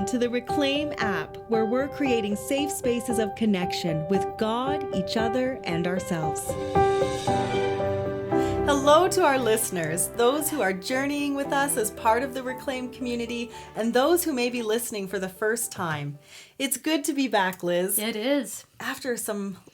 Welcome to the Reclaim app, where we're creating safe spaces of connection with God, each other, and ourselves. Hello to our listeners, those who are journeying with us as part of the Reclaim community, and those who may be listening for the first time. It's good to be back, Liz. It is. After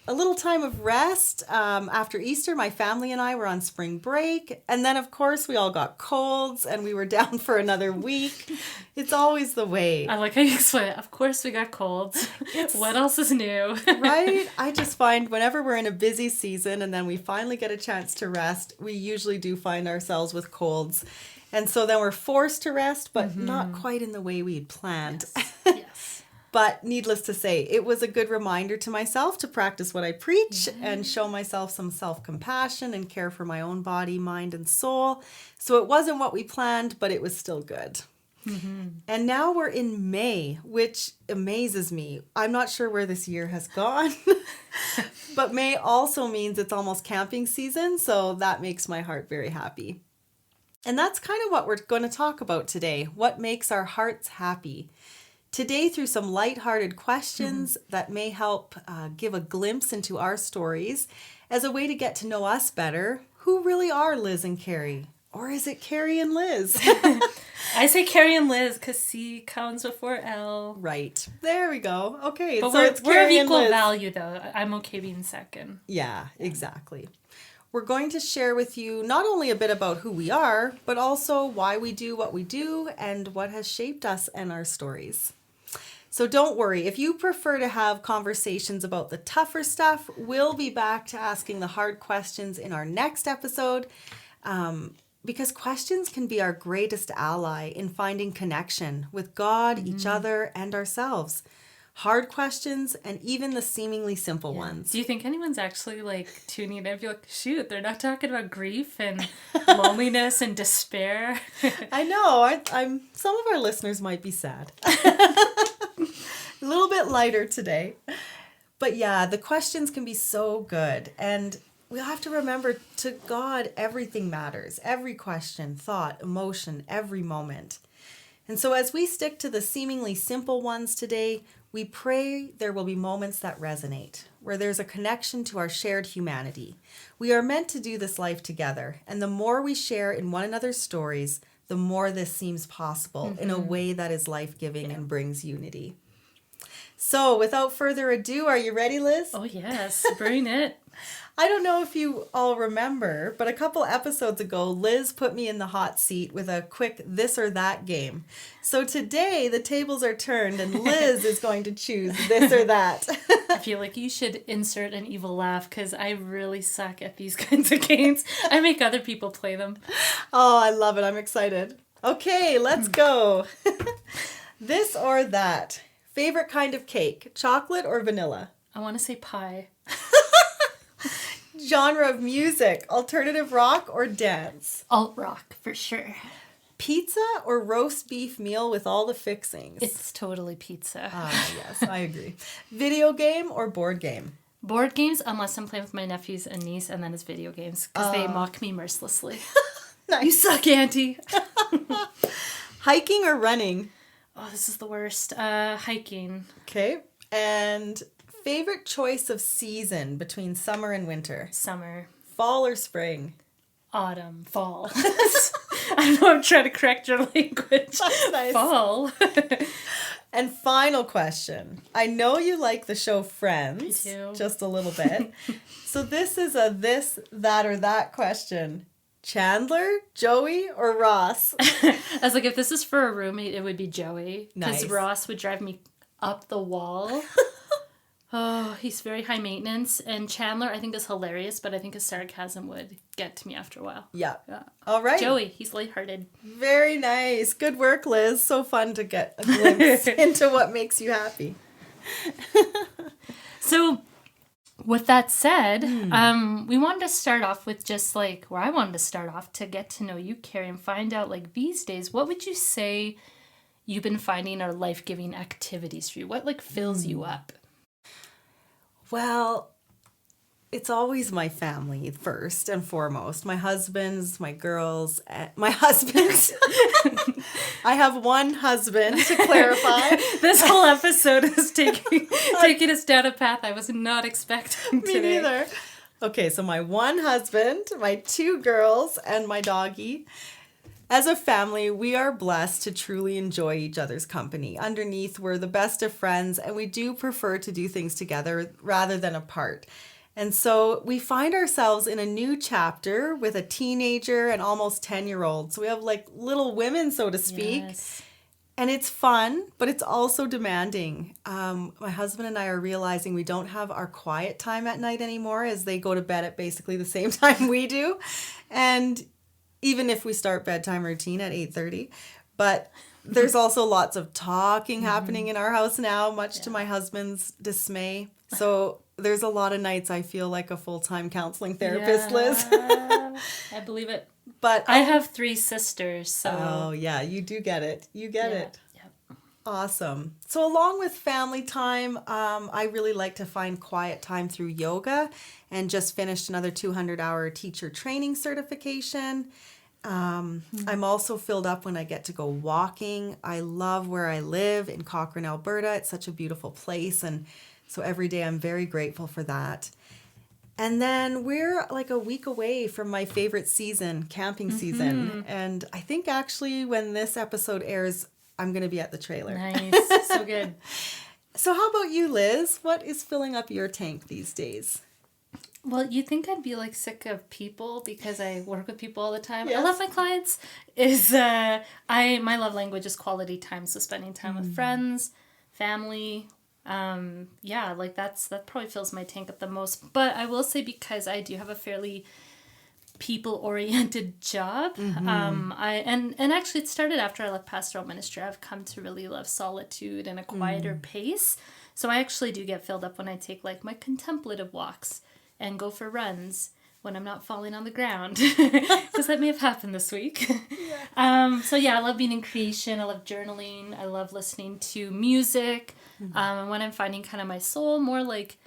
a little time of rest, after Easter, my family and I were on spring break. And then, of course, we all got colds and we were down for another week. It's always the way. I like how you explain it. Of course we got colds. What else is new? Right? I just find whenever we're in a busy season and then we finally get a chance to rest, we usually do find ourselves with colds. And so then we're forced to rest, but not quite in the way we'd planned. Yes. But needless to say, it was a good reminder to myself to practice what I preach and show myself some self-compassion and care for my own body, mind, and soul. So it wasn't what we planned, but it was still good. And now we're in May, which amazes me. I'm not sure where this year has gone, but May also means it's almost camping season. So that makes my heart very happy. And that's kind of what we're going to talk about today. What makes our hearts happy? Today, through some lighthearted questions that may help give a glimpse into our stories as a way to get to know us better. Who really are Liz and Cari? Or is it Cari and Liz? I say Cari and Liz because C comes before L. Right. There we go. Okay. But so it's we're of Cari and equal Liz. value, though. I'm okay being second. Yeah, exactly. We're going to share with you not only a bit about who we are, but also why we do what we do and what has shaped us and our stories. So don't worry, if you prefer to have conversations about the tougher stuff, we'll be back to asking the hard questions in our next episode, because questions can be our greatest ally in finding connection with God, each other, and ourselves. Hard questions and even the seemingly simple ones. Do you think anyone's actually tuning in and be like, shoot, they're not talking about grief and loneliness and despair? I know. I'm. Some of our listeners might be sad. A little bit lighter today. But yeah, the questions can be so good. And we'll have to remember, to God, everything matters. Every question, thought, emotion, every moment. And so as we stick to the seemingly simple ones today, we pray there will be moments that resonate, where there's a connection to our shared humanity. We are meant to do this life together. And the more we share in one another's stories, the more this seems possible in a way that is life-giving and brings unity. So, without further ado, are you ready, Liz? Oh, yes. Bring it. I don't know if you all remember, but a couple episodes ago, Liz put me in the hot seat with a quick this or that game. So today, the tables are turned and Liz is going to choose this or that. I feel like you should insert an evil laugh because I really suck at these kinds of games. I make other people play them. Oh, I love it. I'm excited. Okay, let's go. This or that. Favorite kind of cake, chocolate or vanilla? I want to say pie. Genre of music, alternative rock or dance? Alt rock, for sure. Pizza or roast beef meal with all the fixings? It's totally pizza. Yes, I agree. Video game or board game? Board games, unless I'm playing with my nephews and niece, and then it's video games, because they mock me mercilessly. Nice. You suck, Auntie. Hiking or running? Oh, this is the worst. Hiking. Okay. And favorite choice of season between summer and winter? Summer. Fall or spring? Autumn. Fall. I know I'm trying to correct your language. That's nice. Fall. And final question. I know you like the show Friends. Me too. Just a little bit. So this is a this, that, or that question. Chandler, Joey, or Ross? I was like, if this is for a roommate, it would be Joey. Because Nice. Ross would drive me up the wall. Oh, he's very high maintenance. And Chandler, I think, is hilarious, but I think his sarcasm would get to me after a while. Yeah. Yeah. All right. Joey, he's lighthearted. Very nice. Good work, Liz. So fun to get a glimpse into what makes you happy. So, with that said, we wanted to start off with just where I wanted to start off to get to know you, Cari, and find out, these days, what would you say you've been finding are life-giving activities for you? What, fills you up? Well, it's always my family first and foremost. My husband's, my girls, my husband's. I have one husband, to clarify. This whole episode is taking us down a path I was not expecting today. Me neither. Okay, so my one husband, my two girls, and my doggy. As a family, we are blessed to truly enjoy each other's company. Underneath, we're the best of friends, and we do prefer to do things together rather than apart. And so we find ourselves in a new chapter with a teenager and almost 10-year-old. So we have like little women, so to speak. Yes. And it's fun, but it's also demanding. My husband and I are realizing we don't have our quiet time at night anymore, as they go to bed at basically the same time we do. And even if we start bedtime routine at 8:30. But there's also lots of talking happening in our house now, much to my husband's dismay. So there's a lot of nights I feel like a full-time counseling therapist, Liz. I believe it. But I have 3 sisters, so... Oh, yeah, you do get it. You get it. Yep. Awesome. So along with family time, I really like to find quiet time through yoga, and just finished another 200-hour teacher training certification. I'm also filled up when I get to go walking. I love where I live in Cochrane, Alberta. It's such a beautiful place, and so every day I'm very grateful for that. And then we're like a week away from my favorite season, camping season. And I think actually when this episode airs, I'm going to be at the trailer. Nice. So good. So how about you, Liz? What is filling up your tank these days? Well, you'd think I'd be like sick of people because I work with people all the time. Yes. I love my clients. My love language is quality time. So spending time with friends, family. That probably fills my tank up the most. But I will say, because I do have a fairly people-oriented job, and actually it started after I left pastoral ministry. I've come to really love solitude and a quieter pace. So I actually do get filled up when I take like my contemplative walks and go for runs when I'm not falling on the ground, because that may have happened this week. I love being in creation. I love journaling. I love listening to music. And when I'm finding kind of my soul, more like,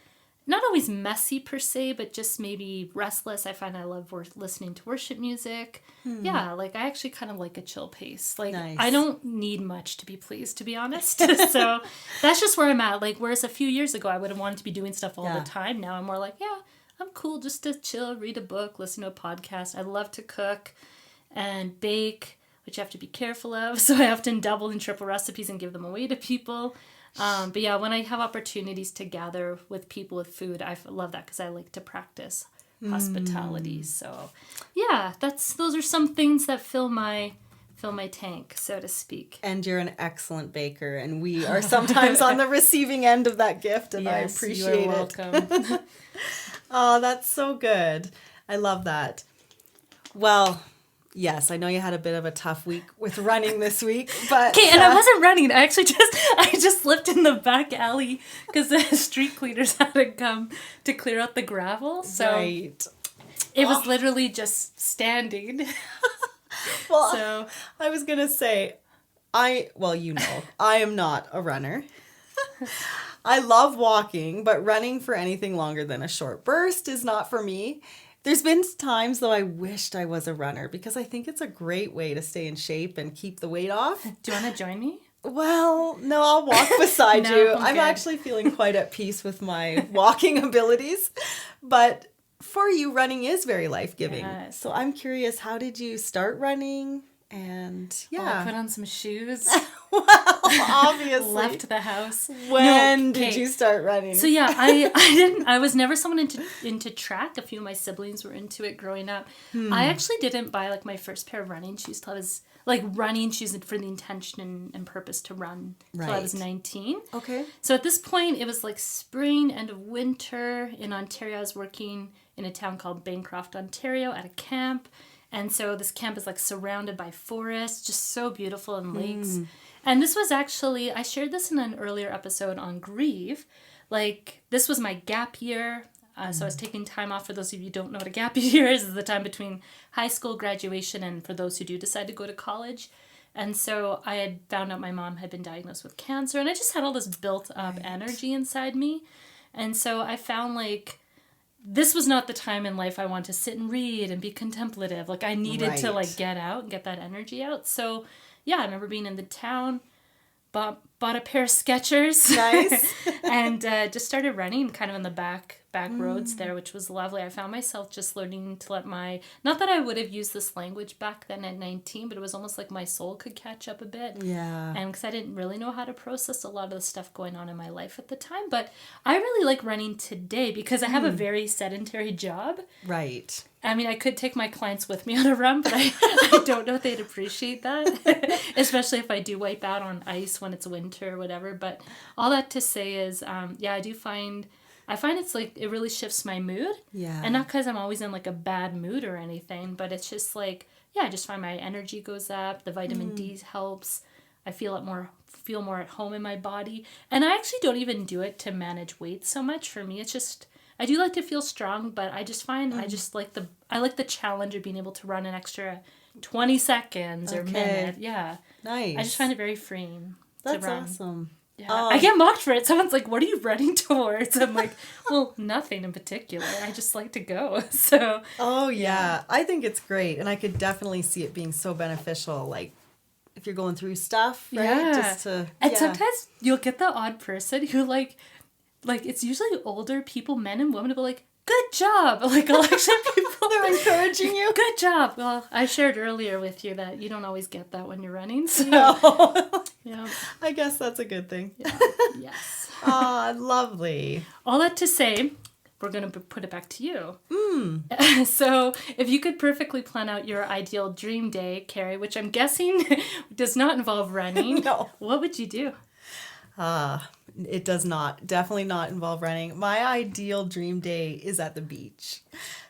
not always messy per se, but just maybe restless, I find I love listening to worship music. Yeah, like I actually kind of like a chill pace. Like Nice. I don't need much to be pleased, to be honest. So that's just where I'm at. Like, whereas a few years ago, I would have wanted to be doing stuff all the time. Now I'm more like, I'm cool just to chill, read a book, listen to a podcast. I love to cook and bake, which I have to be careful of. So I often double and triple recipes and give them away to people. When I have opportunities to gather with people with food, I love that because I like to practice hospitality. So those are some things that fill my tank, so to speak. And you're an excellent baker, and we are sometimes on the receiving end of that gift, and Yes, I appreciate you are welcome. Oh, that's so good. I love that. Well, yes, I know you had a bit of a tough week with running this week, but... Okay, and I wasn't running. I just lived in the back alley because the street cleaners had to come to clear out the gravel. So right. It was literally just standing. Well, I was going to say, I am not a runner. I love walking, but running for anything longer than a short burst is not for me. There's been times, though, I wished I was a runner because I think it's a great way to stay in shape and keep the weight off. Do you want to join me? Well, no, I'll walk beside No, you. I'm I'm good. actually feeling quite at peace with my walking abilities. But for you, running is very life-giving. Yes. So I'm curious, how did you start running? And I put on some shoes. well, obviously. Left the house. When did you start running? So I was never someone into track. A few of my siblings were into it growing up. I actually didn't buy like my first pair of running shoes till I was like running shoes for the intention and purpose to run till I was 19. Okay. So at this point it was like spring, end of winter in Ontario. I was working in a town called Bancroft, Ontario at a camp. And so this camp is like surrounded by forests, just so beautiful, and lakes. And this was actually, I shared this in an earlier episode on grief. Like, this was my gap year. So I was taking time off. For those of you who don't know what a gap year is the time between high school graduation and for those who do decide to go to college. And so I had found out my mom had been diagnosed with cancer, and I just had all this built up energy inside me. And so I found like this was not the time in life I wanted to sit and read and be contemplative. Like I needed to like get out and get that energy out. So yeah, I remember being in the town, bought a pair of Skechers. Nice. And just started running kind of in the back roads there, which was lovely. I found myself just learning to let not that I would have used this language back then at 19, but it was almost like my soul could catch up a bit. Yeah. And because I didn't really know how to process a lot of the stuff going on in my life at the time. But I really like running today because I have a very sedentary job. Right. I mean, I could take my clients with me on a run, but I don't know if they'd appreciate that, especially if I do wipe out on ice when it's winter or whatever. But all that to say is, I find it's like, it really shifts my mood. Yeah. And not because I'm always in like a bad mood or anything, but it's just like, I just find my energy goes up. The vitamin D helps. I feel more at home in my body. And I actually don't even do it to manage weight so much. For me, it's just, I do like to feel strong, but I just find I like the challenge of being able to run an extra 20 seconds or minute. Yeah. Nice. I just find it very freeing. That's awesome. Yeah. I get mocked for it. Someone's like, "What are you running towards?" I'm like, "Well, nothing in particular. I just like to go." So. Oh yeah, I think it's great, and I could definitely see it being so beneficial. Like, if you're going through stuff, right? Yeah. Just to. And sometimes you'll get the odd person who like it's usually older people, men and women, who will be like, "Good job!" Like election people. They're encouraging you. Good job. Well, I shared earlier with you that you don't always get that when you're running. So. No. Yeah. I guess that's a good thing. Yeah. Yes. Ah, lovely. All that to say, we're going to put it back to you. So, if you could perfectly plan out your ideal dream day, Cari, which I'm guessing does not involve running, No. What would you do? It does not. Definitely not involve running. My ideal dream day is at the beach.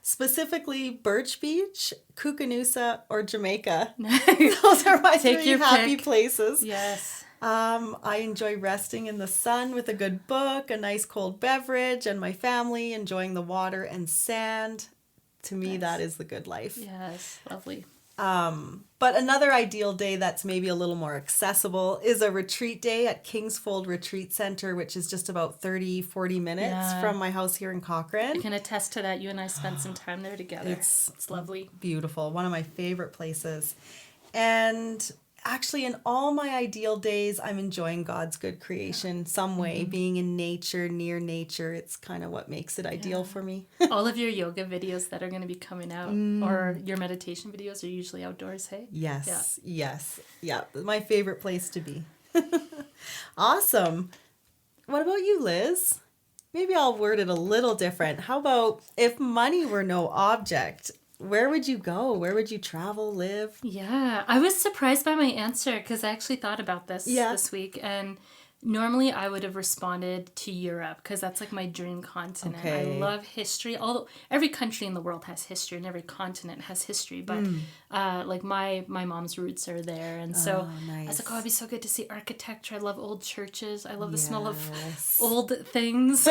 Specifically, Birch Beach, Kookanusa, or Jamaica. Those are my Take three your happy pick. places. Yes. I enjoy resting in the sun with a good book, a nice cold beverage, and my family enjoying the water and sand. To me, that is the good life. Yes. Lovely. But another ideal day that's maybe a little more accessible is a retreat day at Kingsfold Retreat Center, which is just about 30-40 minutes from my house here in Cochrane. I can attest to that. You and I spent some time there together. It's lovely. Beautiful. One of my favorite places. And actually, in all my ideal days, I'm enjoying God's good creation some way. Being in nature, near nature, it's kind of what makes it ideal for me. All of your yoga videos that are going to be coming out or your meditation videos are usually outdoors, hey? Yes. Yeah, my favorite place to be. Awesome. What about you, Liz? Maybe I'll word it a little different. How about if money were no object? Where would you go? Where would you travel, live? Yeah, I was surprised by my answer because I actually thought about this this week. And normally I would have responded to Europe because that's like my dream continent. Okay. I love history. Although every country in the world has history and every continent has history. But like my mom's roots are there. And so I was like, oh, it'd be so good to see architecture. I love old churches. I love the smell of old things.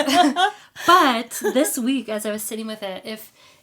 But this week, as I was sitting with it,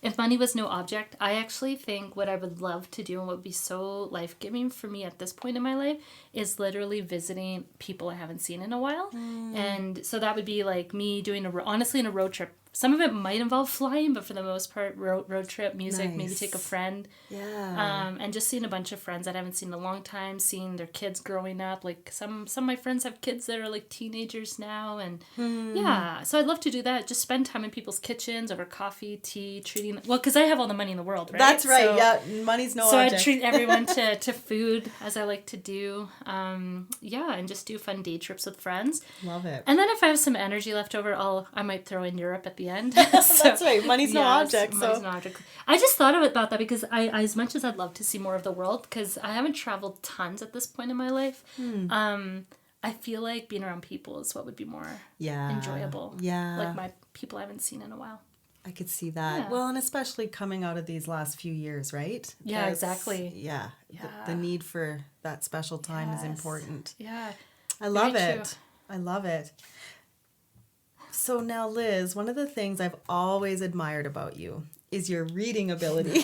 if money was no object, I actually think what I would love to do and what would be so life-giving for me at this point in my life is literally visiting people I haven't seen in a while. And so that would be like me doing honestly in a road trip. Some of it might involve flying, but for the most part, road trip, music, maybe take a friend. Yeah. And just seeing a bunch of friends that I haven't seen in a long time, seeing their kids growing up. Like some of my friends have kids that are like teenagers now. And yeah, so I'd love to do that. Just spend time in people's kitchens over coffee, tea, treating, well, because I have all the money in the world, right? That's right. So, yeah. Money's no so object. I treat everyone to food as I like to do. Yeah, and just do fun day trips with friends. Love it. And then if I have some energy left over, I might throw in Europe at the end. That's right. Money's no object. Money's no object. I just thought about that because I as much as I'd love to see more of the world, because I haven't traveled tons at this point in my life, I feel like being around people is what would be more enjoyable. Yeah. Like my people I haven't seen in a while. I could see that. Yeah. Well, and especially coming out of these last few years, right? Yeah, exactly. Yeah. The need for that special time is important. Yeah. I love Very it. true. I love it. So now, Liz, one of the things I've always admired about you is your reading ability.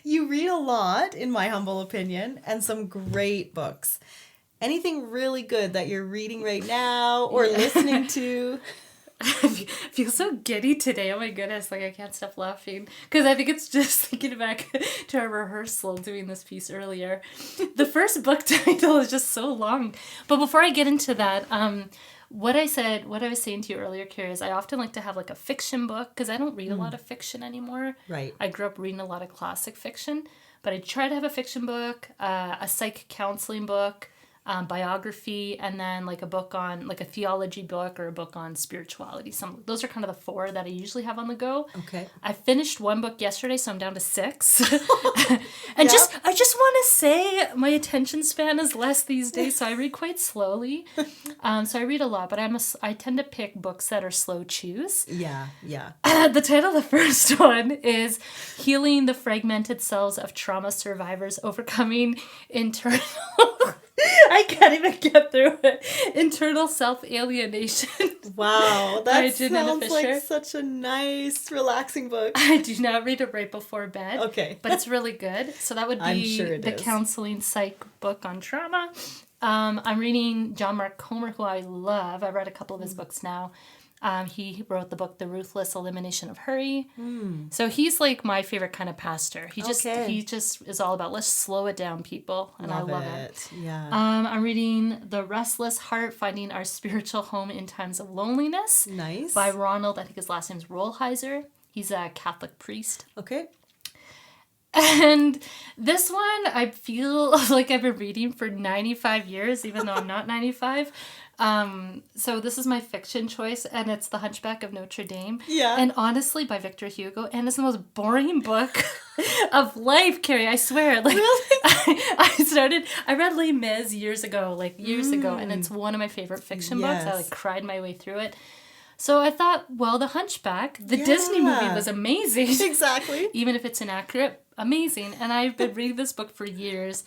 You read a lot, in my humble opinion, and some great books. Anything really good that you're reading right now or listening to? I feel so giddy today. Oh my goodness, like I can't stop laughing. Because I think it's just thinking back to our rehearsal doing this piece earlier. The first book title is just so long. But before I get into that, what I was saying to you earlier, Cari, is I often like to have like a fiction book because I don't read a lot of fiction anymore. Right. I grew up reading a lot of classic fiction, but I try to have a fiction book, a psych counseling book, biography, and then like a book on like a theology book or a book on spirituality. Those are kind of the 4 that I usually have on the go. Okay. I finished 1 book yesterday, so I'm down to 6. And I just want to say my attention span is less these days, so I read quite slowly. So I read a lot, but I tend to pick books that are slow chews. Yeah. The title of the first one is Healing the Fragmented Selves of Trauma Survivors, Overcoming Internal... I can't even get through it. Internal self-alienation. Wow, that sounds Fisher. like such a nice, relaxing book. I do not read it right before bed. Okay. But it's really good. So that would be I'm sure it is. counseling psych book on trauma. I'm reading John Mark Comer, who I love. I've read a couple of his books now. He wrote the book, The Ruthless Elimination of Hurry. So he's like my favorite kind of pastor. He just is all about, let's slow it down, people. And I love it. Yeah. I'm reading The Restless Heart, Finding Our Spiritual Home in Times of Loneliness. Nice. By Ronald, I think his last name's Rollheiser. He's a Catholic priest. Okay. And this one, I feel like I've been reading for 95 years, even though I'm not 95. So this is my fiction choice, and it's The Hunchback of Notre Dame. Yeah. And honestly, by Victor Hugo, and it's the most boring book of life, Cari, I swear. Like, really? I read Les Mis years ago, and it's one of my favorite fiction books. I cried my way through it. So I thought, well, The Hunchback, the Disney movie, was amazing. Exactly. Even if it's inaccurate, amazing. And I've been reading this book for years,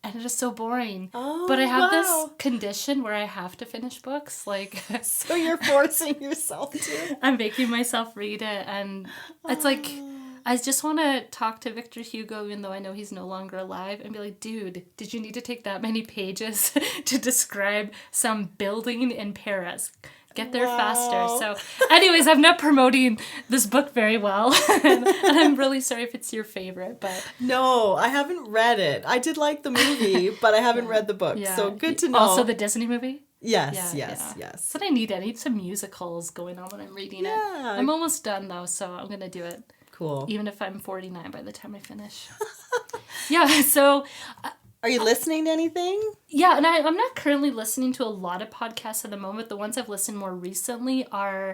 and it is so boring. Oh, but I have this condition where I have to finish books. Like, so you're forcing yourself to. I'm making myself read it, and it's like, I just want to talk to Victor Hugo, even though I know he's no longer alive, and be like, dude, did you need to take that many pages to describe some building in Paris? Get there faster. So anyways, I'm not promoting this book very well. And I'm really sorry if it's your favorite, but... No, I haven't read it. I did like the movie, but I haven't read the book. Yeah. So good to know. Also the Disney movie? Yes. That's what I need. I need some musicals going on when I'm reading it. I'm almost done though, so I'm going to do it. Cool. Even if I'm 49 by the time I finish. So... Are you listening to anything? Yeah, and I'm not currently listening to a lot of podcasts at the moment. The ones I've listened more recently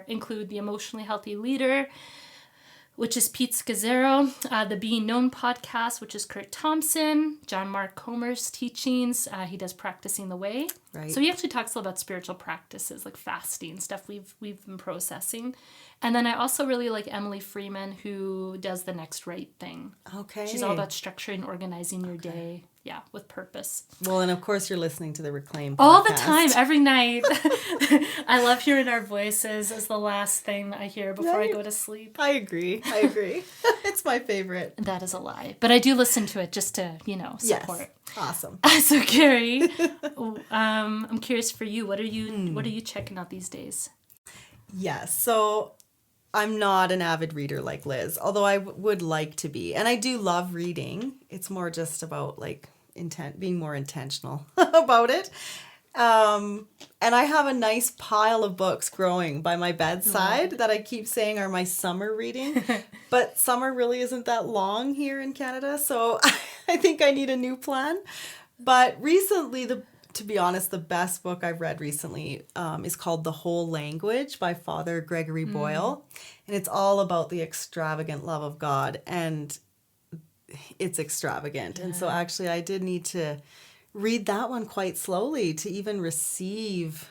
include The Emotionally Healthy Leader, which is Pete Scazzaro, the Being Known podcast, which is Kurt Thompson, John Mark Comer's teachings. He does Practicing the Way. Right. So he actually talks a lot about spiritual practices like fasting, stuff we've been processing. And then I also really like Emily Freeman, who does The Next Right Thing. Okay. She's all about structuring, organizing your day. Yeah, with purpose. Well, and of course you're listening to the Reclaim podcast. All the time, every night. I love hearing our voices as the last thing I hear before I go to sleep. I agree. It's my favorite. That is a lie. But I do listen to it just to, support. Yes. Awesome. So, Cari, I'm curious for you. What are you checking out these days? Yes. So I'm not an avid reader like Liz, although I would like to be. And I do love reading. It's more just about being more intentional about it. And I have a nice pile of books growing by my bedside that I keep saying are my summer reading. But summer really isn't that long here in Canada, so I think I need a new plan. But recently, to be honest, the best book I've read recently is called The Whole Language by Father Gregory Boyle. And it's all about the extravagant love of God. And it's extravagant. Yeah. And so actually I did need to read that one quite slowly to even receive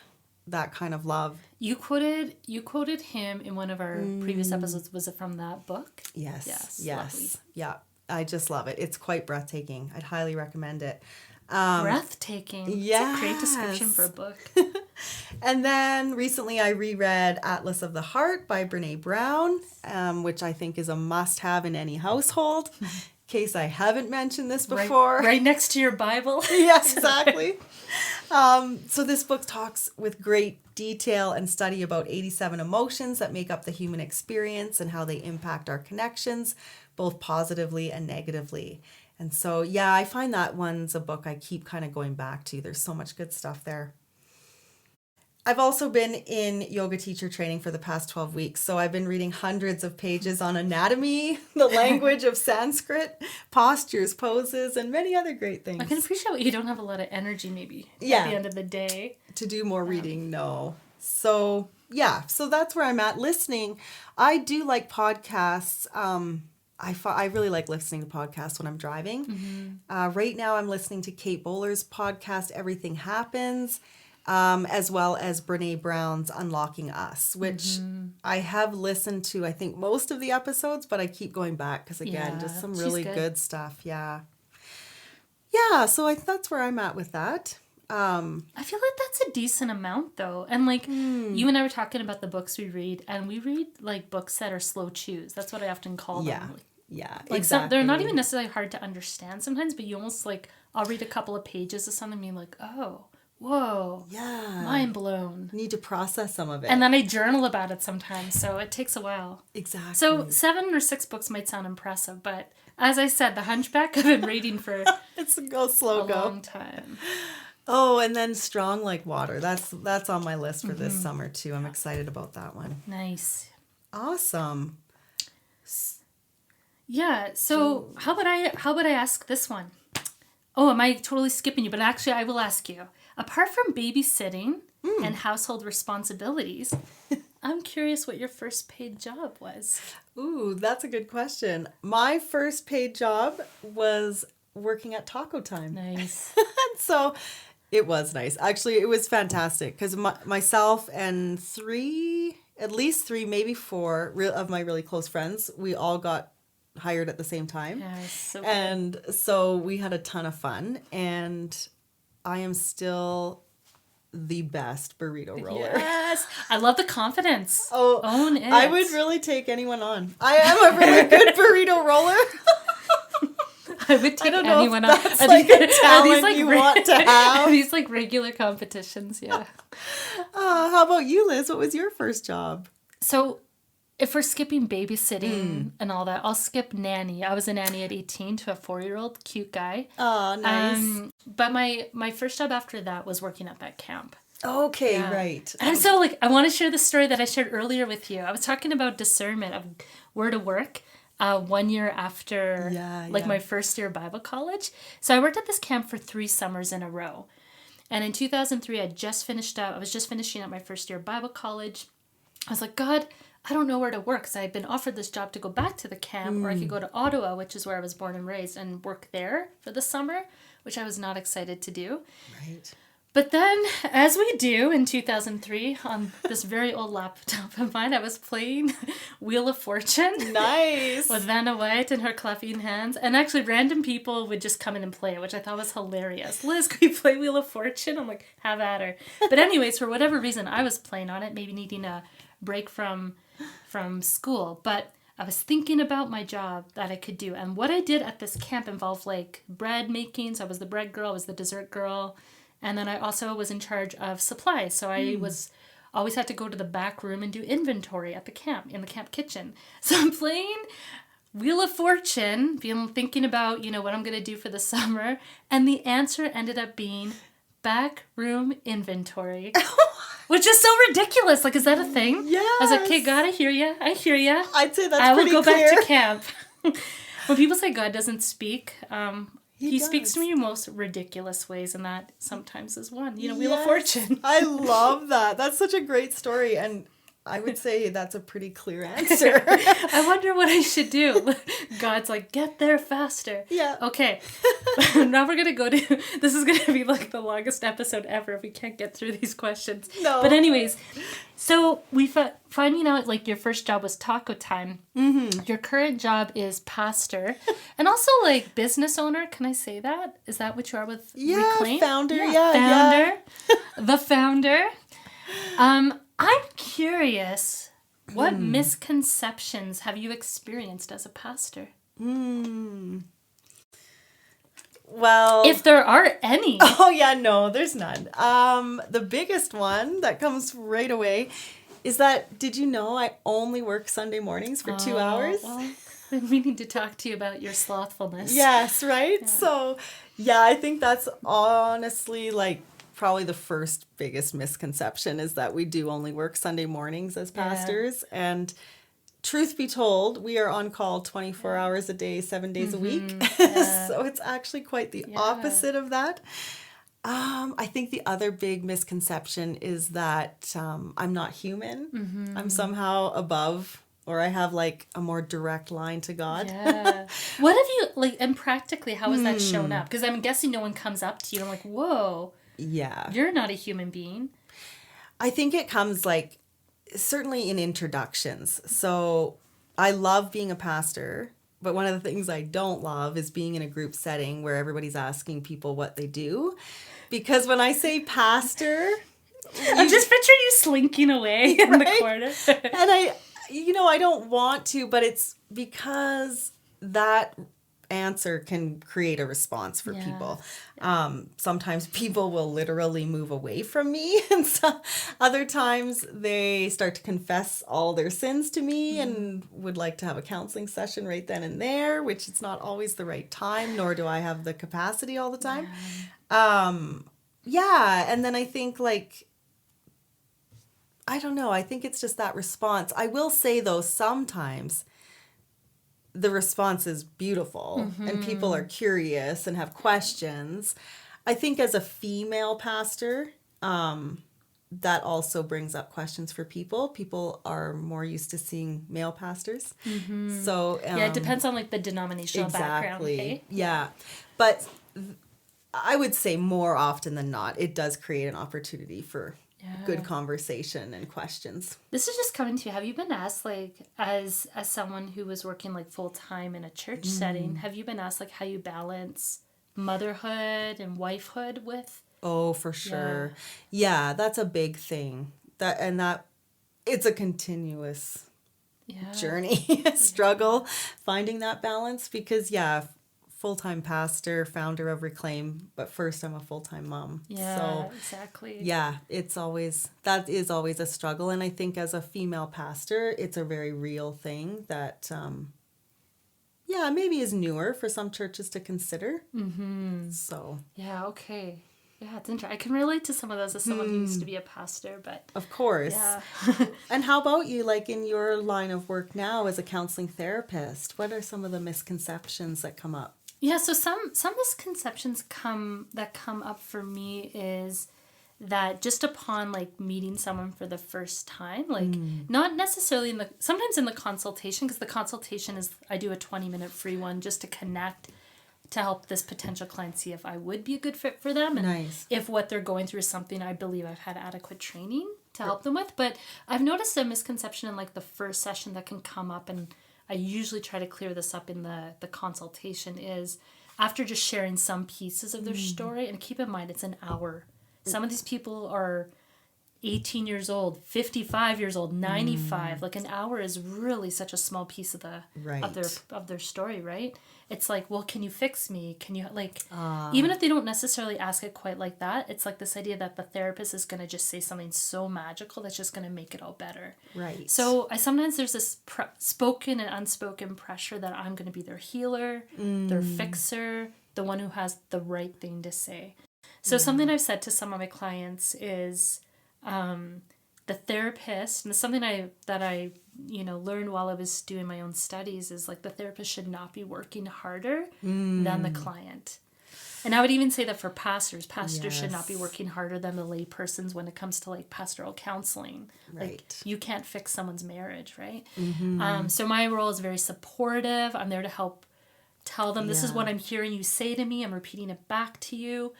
that kind of love. You quoted him in one of our previous episodes. Was it from that book? Yes. Lovely. Yeah. I just love it. It's quite breathtaking. I'd highly recommend it. Breathtaking. Yes. It's a great description for a book. And then recently I reread Atlas of the Heart by Brene Brown, which I think is a must-have in any household. case I haven't mentioned this before. Right next to your Bible. Yes, exactly. So this book talks with great detail and study about 87 emotions that make up the human experience and how they impact our connections, both positively and negatively. And so, yeah, I find that one's a book I keep kind of going back to. There's so much good stuff there. I've also been in yoga teacher training for the past 12 weeks. So I've been reading hundreds of pages on anatomy, the language of Sanskrit, postures, poses, and many other great things. I can appreciate what you don't have a lot of energy maybe at the end of the day. To do more reading, no. So, yeah, so that's where I'm at. Listening, I do like podcasts. I really like listening to podcasts when I'm driving. Right now I'm listening to Kate Bowler's podcast, Everything Happens. As well as Brene Brown's Unlocking Us, which I have listened to, I think, most of the episodes, but I keep going back because, again, just some really good stuff. Yeah. Yeah, so that's where I'm at with that. I feel like that's a decent amount, though. And, like, you and I were talking about the books we read, and we read, like, books that are slow chews. That's what I often call them. Yeah, like exactly. They're not even necessarily hard to understand sometimes, but you almost, like, I'll read a couple of pages of something and be like, oh. Whoa. Yeah. Mind blown. Need to process some of it. And then I journal about it sometimes, so it takes a while. Exactly. So 7 or 6 books might sound impressive, but as I said, The Hunchback I've been reading for it's a long time. Oh, and then Strong Like Water. That's on my list for this summer too. I'm excited about that one. Nice. Awesome. Yeah, so how about I ask this one? Oh, am I totally skipping you? But actually, I will ask you. Apart from babysitting and household responsibilities, I'm curious what your first paid job was. Ooh, that's a good question. My first paid job was working at Taco Time. Nice. So it was nice. Actually, it was fantastic because myself and at least three, maybe 4 of my really close friends, we all got hired at the same time. Yes, so good. And so we had a ton of fun, and I am still the best burrito roller. Yes. I love the confidence. Oh, own it. I would really take anyone on. I am a really good burrito roller. I would take anyone on. That's like a talent you want to have. Are these like regular competitions? Yeah. How about you, Liz? What was your first job? So if we're skipping babysitting and all that, I'll skip nanny. I was a nanny at 18 to a 4-year-old, cute guy. Oh, nice. But my first job after that was working at that camp. Okay, right. And so, like, I want to share the story that I shared earlier with you. I was talking about discernment of where to work 1 year after, my first year of Bible college. So I worked at this camp for 3 summers in a row. And in 2003, I was just finishing up my first year of Bible college. I was like, God, I don't know where to work, because I had been offered this job to go back to the camp, or I could go to Ottawa, which is where I was born and raised, and work there for the summer, which I was not excited to do. Right. But then, as we do in 2003, on this very old laptop of mine, I was playing Wheel of Fortune. Nice. With Vanna White and her clapping hands. And actually, random people would just come in and play it, which I thought was hilarious. Liz, can you play Wheel of Fortune? I'm like, have at her. But anyways, for whatever reason, I was playing on it, maybe needing a break from school. But I was thinking about my job that I could do. And what I did at this camp involved, like, bread making. So I was the bread girl, I was the dessert girl. And then I also was in charge of supplies. So I always had to go to the back room and do inventory at the camp, in the camp kitchen. So I'm playing Wheel of Fortune, thinking about, what I'm going to do for the summer. And the answer ended up being back room inventory. Which is so ridiculous. Like, is that a thing? Yes. I was like, okay, God, I hear you. I'd say that's I pretty will go clear. back to camp. When people say God doesn't speak, He speaks to me in most ridiculous ways, and that sometimes is one. Wheel of Fortune. I love that. That's such a great story, and I would say that's a pretty clear answer. I wonder what I should do. God's like, get there faster. Yeah. Okay. Now we're going to this is going to be like the longest episode ever if we can't get through these questions. No. But anyways, so we finding out, like, your first job was Taco Time. Mm-hmm. Your current job is pastor. And also, like, business owner. Can I say that? Is that what you are with Reclaim? Founder. Founder. The founder. I'm curious, what misconceptions have you experienced as a pastor? Well, if there are any. oh yeah, no, there's none. The biggest one that comes right away is that, did you know I only work Sunday mornings for 2 hours? Well, we need to talk to you about your slothfulness. Yes, right? Yeah. So, yeah, I think that's honestly like probably the first biggest misconception is that we do only work Sunday mornings as pastors. Yeah. And truth be told, we are on call 24 hours a day, 7 days a week. Yeah. So it's actually quite the opposite of that. I think the other big misconception is that I'm not human. I'm somehow above, or I have like a more direct line to God. Yeah. What have you, like, and practically, how has that shown up? Because I'm guessing no one comes up to you and like, whoa, yeah, you're not a human being. I think it comes like, certainly in introductions. So I love being a pastor, but one of the things I don't love is being in a group setting where everybody's asking people what they do. Because when I say pastor, I'm just picturing you slinking away in the corner. And I don't want to, but it's because that answer can create a response for people. Sometimes people will literally move away from me, and so other times they start to confess all their sins to me and would like to have a counseling session right then and there, which it's not always the right time, nor do I have the capacity all the time. And then I think like, I don't know, I think it's just that response. I will say though, sometimes the response is beautiful and people are curious and have questions. I think as a female pastor, that also brings up questions for people. People are more used to seeing male pastors. So it depends on like the denominational background. Okay? Yeah. But I would say more often than not, it does create an opportunity for good conversation and questions. This is just coming to you. Have you been asked, like, as someone who was working like full time in a church setting, have you been asked like how you balance motherhood and wifehood with? Oh, for sure. Yeah, that's a big thing. That it's a continuous journey, struggle finding that balance because full-time pastor, founder of Reclaim, but first I'm a full-time mom. Yeah, so, exactly. Yeah, that is always a struggle. And I think as a female pastor, it's a very real thing that, maybe is newer for some churches to consider. So. Yeah, okay. Yeah, it's interesting. I can relate to some of those as someone who used to be a pastor, but... Of course. Yeah. And how about you, like in your line of work now as a counseling therapist? What are some of the misconceptions that come up? Yeah, so some misconceptions that come up for me is that just upon like meeting someone for the first time, like not necessarily sometimes in the consultation, because the consultation is, I do a 20-minute free one just to connect, to help this potential client see if I would be a good fit for them. And if what they're going through is something I believe I've had adequate training to help them with. But I've noticed a misconception in like the first session that can come up, and I usually try to clear this up in the consultation, is after just sharing some pieces of their story, and keep in mind it's an hour. Some of these people are 18 years old, 55 years old, 95. Like an hour is really such a small piece of their story, right? It's like, well, can you fix me? Can you even if they don't necessarily ask it quite like that, it's like this idea that the therapist is going to just say something so magical that's just going to make it all better. Right. So sometimes there's this spoken and unspoken pressure that I'm going to be their healer, their fixer, the one who has the right thing to say. So something I've said to some of my clients is the therapist, and something that I learned while I was doing my own studies, is like the therapist should not be working harder than the client. And I would even say that for pastors should not be working harder than the lay persons when it comes to like pastoral counseling. Right. Like you can't fix someone's marriage, right? So my role is very supportive. I'm there to help tell them this is what I'm hearing you say to me. I'm repeating it back to you.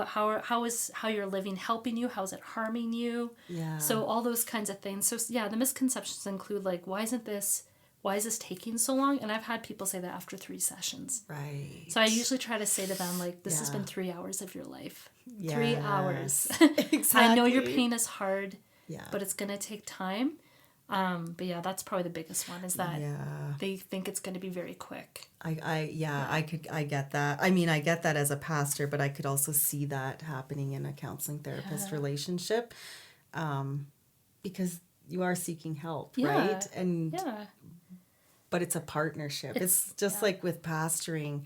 How you're living helping you? How is it harming you? Yeah. So all those kinds of things. So the misconceptions include like, why is this taking so long? And I've had people say that after 3 sessions. Right. So I usually try to say to them like, this has been 3 hours of your life. Yes. 3 hours. Exactly. I know your pain is hard, but it's gonna take time. But yeah, that's probably the biggest one, is that Yeah. they think it's going to be very quick. I get that. I mean, I get that as a pastor, but I could also see that happening in a counseling therapist relationship, because you are seeking help, right? And Yeah. but it's a partnership. It's just like with pastoring.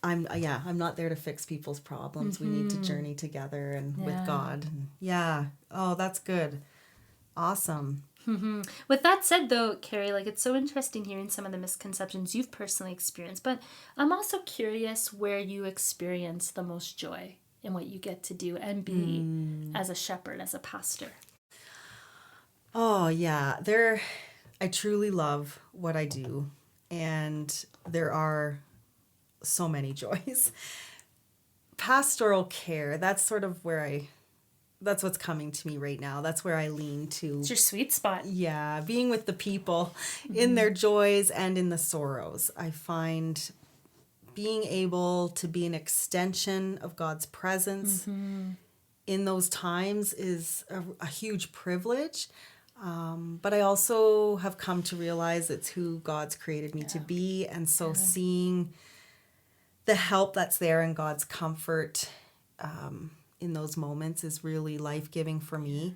I'm not there to fix people's problems. We need to journey together and with God. And yeah. Oh, that's good. Awesome. With that said, though, Cari, like, it's so interesting hearing some of the misconceptions you've personally experienced, but I'm also curious where you experience the most joy in what you get to do and be as a shepherd, as a pastor. Oh, yeah. I truly love what I do, and there are so many joys. Pastoral care, that's sort of that's what's coming to me right now. That's where I lean to. It's your sweet spot. Yeah, being with the people in their joys and in the sorrows. I find being able to be an extension of God's presence in those times is a huge privilege. But I also have come to realize it's who God's created me to be. And so seeing the help that's there in God's comfort in those moments is really life-giving for me.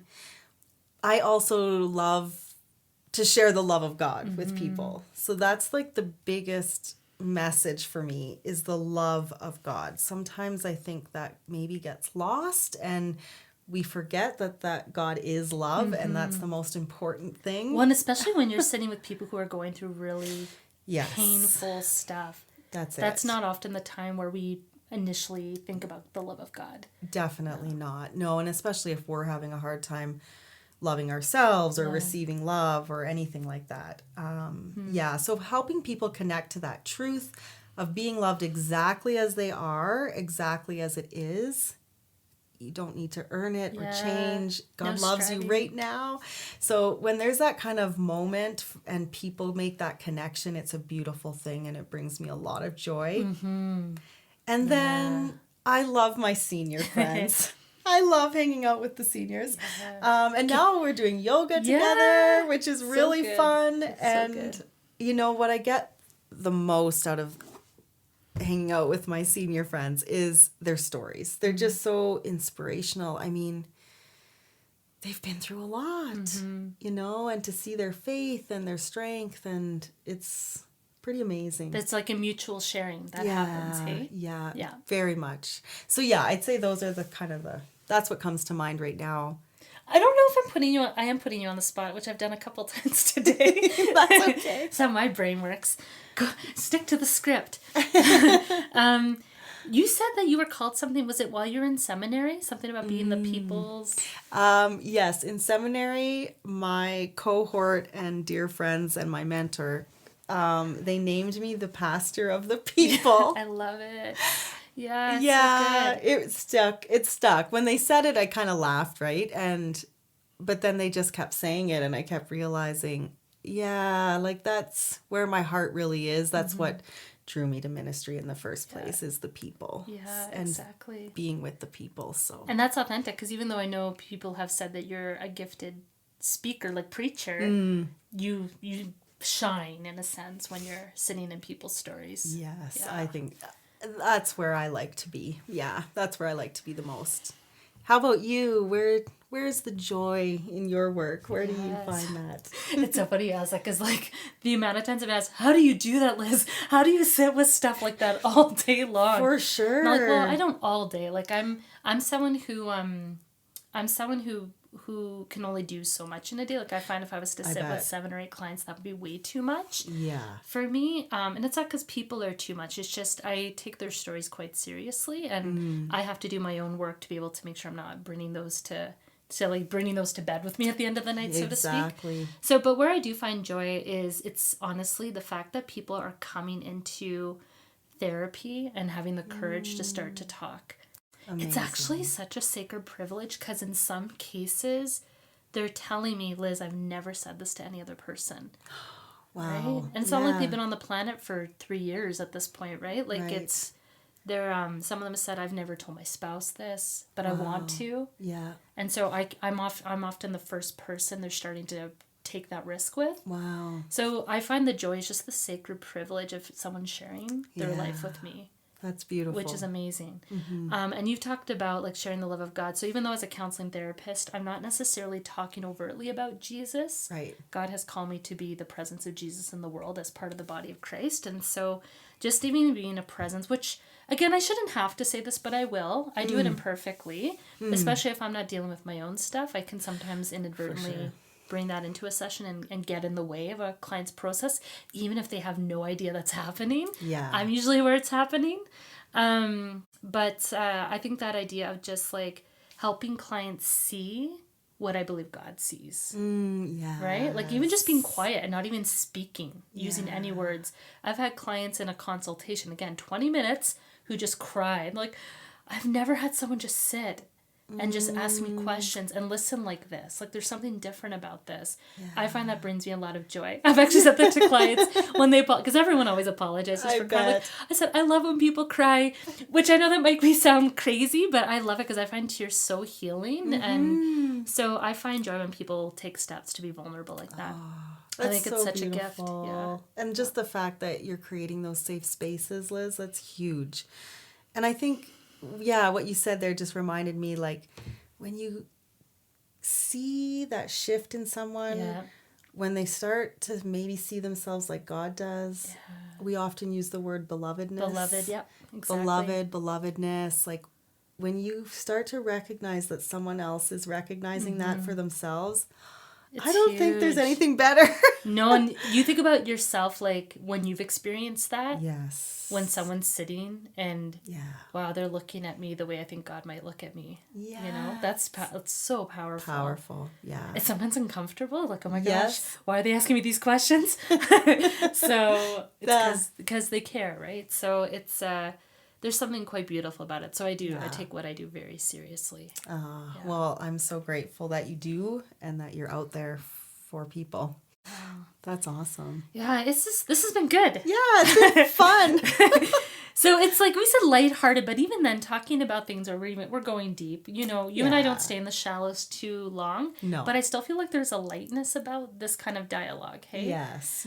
I also love to share the love of God with people. So that's like the biggest message for me, is the love of God. Sometimes I think that maybe gets lost, and we forget that God is love, and that's the most important thing. Well, and especially when you're sitting with people who are going through really Yes. painful stuff. That's not often the time where we initially think about the love of God. Definitely not. No, and especially if we're having a hard time loving ourselves or receiving love or anything like that. Yeah, so helping people connect to that truth of being loved exactly as they are, exactly as it is. You don't need to earn it or change. God loves you right now. So when there's that kind of moment and people make that connection, it's a beautiful thing, and it brings me a lot of joy. And then I love my senior friends. I love hanging out with the seniors. And now we're doing yoga together, which is really fun. And you know what I get the most out of hanging out with my senior friends is their stories. They're just so inspirational. I mean, they've been through a lot, you know, and to see their faith and their strength, and it's pretty amazing. It's like a mutual sharing that happens, hey? Yeah, very much. So yeah, I'd say those are that's what comes to mind right now. I don't know if I am putting you on the spot, which I've done a couple times today. That's okay. That's how my brain works. Stick to the script. You said that you were called something. Was it while you were in seminary? Something about being the people's... Yes, in seminary, my cohort and dear friends and my mentor, they named me the pastor of the people. I love it. Yeah, it's yeah, so good. It stuck. When they said it, I kind of laughed, right? But then they just kept saying it, and I kept realizing, yeah, like that's where my heart really is. That's what drew me to ministry in the first place, is the people. Yeah, and exactly. being with the people. So. And that's authentic, because even though I know people have said that you're a gifted speaker, like preacher, you shine in a sense when you're sitting in people's stories. Yes, I think that's where I like to be. Yeah, that's where I like to be the most. How about you? Where's the joy in your work? Where do you find that? It's so funny, because like the amount of times I've asked, how do you do that, Liz? How do you sit with stuff like that all day long? For sure. And I'm like, well, I don't all day. Like I'm someone who who can only do so much in a day. Like I find if I was to sit with 7 or 8 clients, that would be way too much. Yeah. For me, and it's not because people are too much. It's just I take their stories quite seriously, and I have to do my own work to be able to make sure I'm not bringing those to bed with me at the end of the night, so to speak. Exactly. So, but where I do find joy is it's honestly the fact that people are coming into therapy and having the courage to start to talk. Amazing. It's actually such a sacred privilege, because in some cases they're telling me, Liz, I've never said this to any other person. Wow. Right? And it's not like they've been on the planet for 3 years at this point, right? Like it's they're some of them said, I've never told my spouse this, but I want to. Yeah. And so I'm often the first person they're starting to take that risk with. Wow. So I find the joy is just the sacred privilege of someone sharing their life with me. That's beautiful. Which is amazing. And you've talked about like sharing the love of God. So even though as a counseling therapist, I'm not necessarily talking overtly about Jesus. Right. God has called me to be the presence of Jesus in the world as part of the body of Christ. And so just even being a presence, which again, I shouldn't have to say this, but I will. I do it imperfectly, especially if I'm not dealing with my own stuff. I can sometimes inadvertently bring that into a session and get in the way of a client's process, even if they have no idea that's happening. Yeah. I'm usually where it's happening. But I think that idea of just like helping clients see what I believe God sees. Yeah. Right? Like even just being quiet and not even speaking, using any words. I've had clients in a consultation, again, 20 minutes, who just cried. Like, I've never had someone just sit and just ask me questions and listen like this. Like, there's something different about this. Yeah. I find that brings me a lot of joy. I've actually said that to clients when they, because everyone always apologizes for crying. Like, I said, I love when people cry, which I know that might me sound crazy, but I love it because I find tears so healing. And so I find joy when people take steps to be vulnerable like that. I think it's such beautiful. A gift. Yeah. And just the fact that you're creating those safe spaces, Liz, that's huge. And I think, what you said there just reminded me, like, when you see that shift in someone, when they start to maybe see themselves like God does, we often use the word belovedness. Beloved, exactly. Belovedness. Like, when you start to recognize that someone else is recognizing that for themselves, I don't think there's anything better. No, and you think about yourself, like, when you've experienced that. Yes. When someone's sitting and, wow, they're looking at me the way I think God might look at me. Yeah. You know, that's so powerful. Powerful, yeah. It's sometimes uncomfortable. Like, oh my gosh, why are they asking me these questions? So, it's because they care, right? So, it's, there's something quite beautiful about it. So I take what I do very seriously. Well, I'm so grateful that you do and that you're out there for people. That's awesome. Yeah, this has been good. Yeah, it's been fun. So it's like we said lighthearted, but even then talking about things we're going deep. You know, you and I don't stay in the shallows too long. No. But I still feel like there's a lightness about this kind of dialogue, hey? Yes.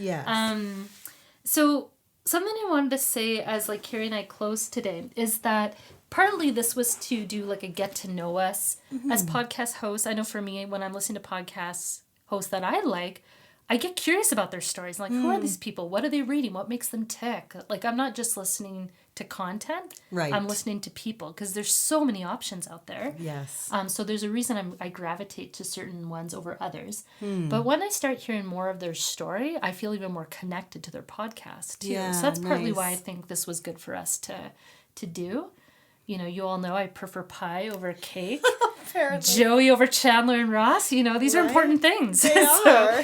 So something I wanted to say as like Cari and I close today is that partly this was to do like a get to know us as podcast hosts. I know for me, when I'm listening to podcasts hosts that I get curious about their stories. Like, who are these people? What are they reading? What makes them tick? Like, I'm not just listening to content. Right. I'm listening to people because there's so many options out there. Yes. So there's a reason I gravitate to certain ones over others. But when I start hearing more of their story, I feel even more connected to their podcast too. So that's partly why I think this was good for us to do. You know, you all know I prefer pie over cake. Apparently. Joey over Chandler and Ross. You know, these are important things. They are.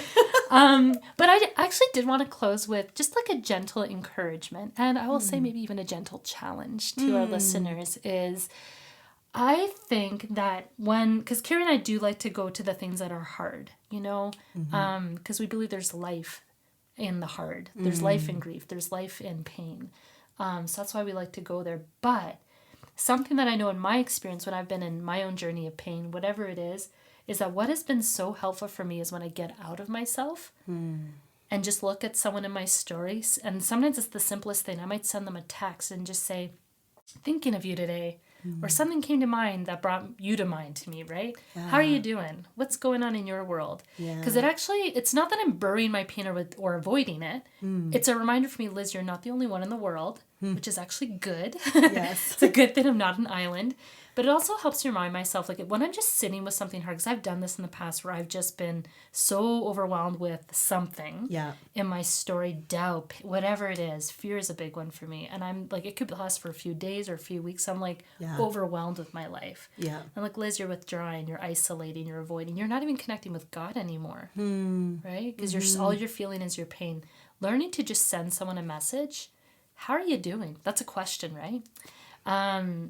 But I actually did want to close with just like a gentle encouragement. And I will say maybe even a gentle challenge to our listeners is I think that because Cari and I do like to go to the things that are hard, you know, because we believe there's life in the hard. There's life in grief. There's life in pain. So that's why we like to go there. But something that I know in my experience when I've been in my own journey of pain, whatever it is that what has been so helpful for me is when I get out of myself and just look at someone in my stories. And sometimes it's the simplest thing. I might send them a text and just say, thinking of you today. Or something came to mind that brought you to mind to me, right? Yeah. How are you doing? What's going on in your world? Because it's not that I'm burying my pain or avoiding it. It's a reminder for me, Liz, you're not the only one in the world, which is actually good. Yes. It's a good thing I'm not an island. But it also helps me remind myself, like when I'm just sitting with something hard, because I've done this in the past where I've just been so overwhelmed with something in my story, doubt, whatever it is. Fear is a big one for me. And I'm like, it could last for a few days or a few weeks. I'm like overwhelmed with my life. Yeah. I'm like, Liz, you're withdrawing, you're isolating, you're avoiding. You're not even connecting with God anymore. Right? Because all you're feeling is your pain. Learning to just send someone a message. How are you doing? That's a question, right?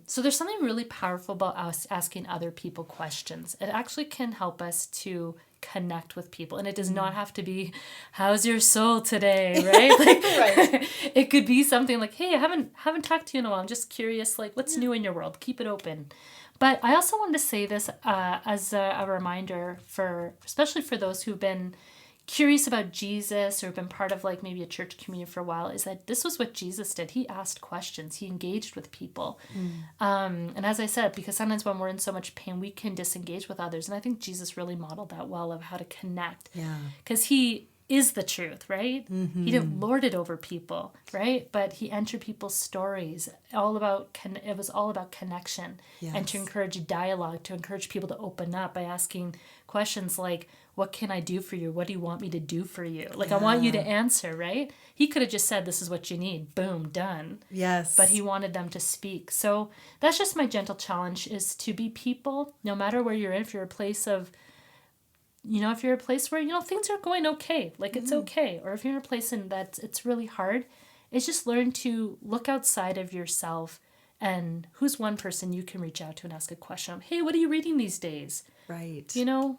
So there's something really powerful about us asking other people questions. It actually can help us to connect with people. And it does not have to be, how's your soul today, right? Like, it could be something like, hey, I haven't talked to you in a while. I'm just curious, like, what's new in your world? Keep it open. But I also wanted to say this as a reminder especially for those who've been, curious about Jesus or been part of like maybe a church community for a while is that this was what Jesus did. He asked questions. He engaged with people. And as I said, because sometimes when we're in so much pain, we can disengage with others. And I think Jesus really modeled that well of how to connect. Yeah. Because he is the truth, right? He didn't lord it over people, right? But he entered people's stories. It was all about connection and to encourage dialogue, to encourage people to open up by asking questions like, what can I do for you? What do you want me to do for you? Like, I want you to answer, right? He could have just said, this is what you need. Boom, done. Yes. But he wanted them to speak. So that's just my gentle challenge, is to be people, no matter where you're in. If you're a place of, if you're a place where, things are going okay, like it's okay. Or if you're in a place that it's really hard, it's just learn to look outside of yourself and who's one person you can reach out to and ask a question of, hey, what are you reading these days? Right.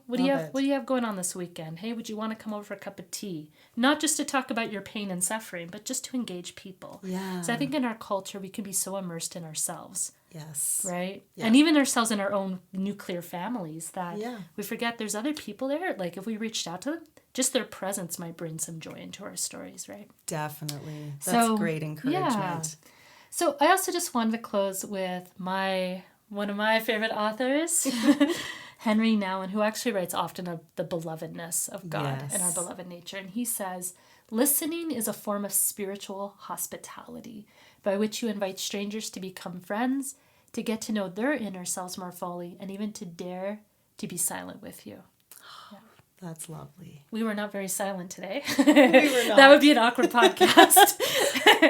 What do you have going on this weekend? Hey, would you want to come over for a cup of tea? Not just to talk about your pain and suffering, but just to engage people. Yeah. So I think in our culture, we can be so immersed in ourselves. Yes. Right? Yeah. And even ourselves in our own nuclear families that Yeah. we forget there's other people there. Like if we reached out to them, just their presence might bring some joy into our stories, right? Definitely. That's great encouragement. Yeah. So I also just wanted to close with one of my favorite authors, Henry Nouwen, who actually writes often of the belovedness of God and our beloved nature. And he says, listening is a form of spiritual hospitality by which you invite strangers to become friends, to get to know their inner selves more fully, and even to dare to be silent with you. Yeah. That's lovely. We were not very silent today. We were not. That would be an awkward podcast.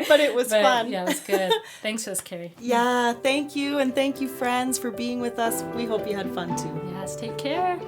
But it was fun. Yeah, it was good. Thanks for this, Cari. Yeah, thank you. And thank you, friends, for being with us. We hope you had fun too. Yes, take care.